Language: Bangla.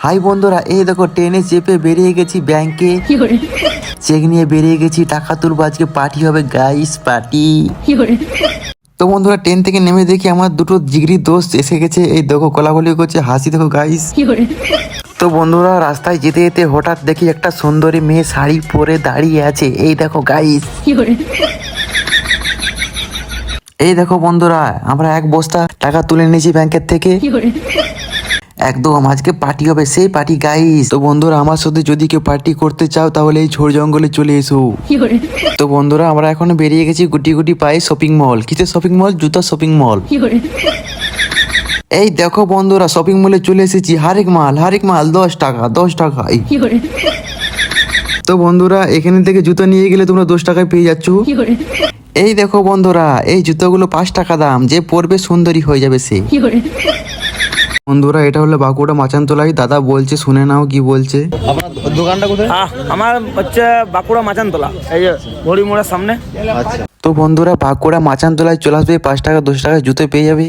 হাই বন্ধুরা, এই দেখো ট্রেনে চেপে বেরিয়ে গেছি ব্যাংকে। চেক নিয়ে বেরিয়ে গেছি, টাকা তুলবো, আজকে পার্টি হবে গাইস, পার্টি। তো বন্ধুরা ট্রেন থেকে নেমে দেখি আমার দুটো জিগরি দোস্ত এসে গেছে। এই দেখো কোলাকুলি করছে, হাসি দেখো গাইস। তো বন্ধুরা রাস্তায় যেতে যেতে হঠাৎ দেখি একটা সুন্দরী মেয়ে শাড়ি পরে দাঁড়িয়ে আছে। এই দেখো গাইস, এই দেখো বন্ধুরা আমরা এক বস্তা টাকা তুলে নিয়েছি ব্যাংকের থেকে। একদম আজকে পার্টি হবে, সেই পার্টি গাইস। তো বন্ধুরা আমার সাথে যদি কেউ পার্টি করতে চাও তাহলে এই ঝোড় জঙ্গলে চলে এসো। তো বন্ধুরা আমরা এখন বেরিয়ে গেছি গুটি গুটি পায়ে শপিং মল। কিসের শপিং মল? জুতা শপিং মল। এই দেখো বন্ধুরা শপিং মলে চলে এসেছি। হরেক মাল 10 টাকা 10 টাকা। তো বন্ধুরা এখানে থেকে জুতা নিয়ে গেলে তোমরা 10 টাকায় পেয়ে যাচ্ছ। এই দেখো বন্ধুরা এই জুতোগুলো 5 টাকা দাম, যে পরবে সুন্দরী হয়ে যাবে সে। বন্ধুরা এটা হলো বাঁকুড়া মাচানতলাই। দাদা বলছে, শুনে নাও কি বলছে। আপনার দোকানটা কোথায়? আমার হচ্ছে বাঁকুড়া মাচানতলা, এই যে ঘড়ি মোড়ের সামনে। আচ্ছা। তো বন্ধুরা বাঁকুড়া মাচানতলায় চলে আসবে, 5 টাকা 10 টাকা জুতো পেয়ে যাবে।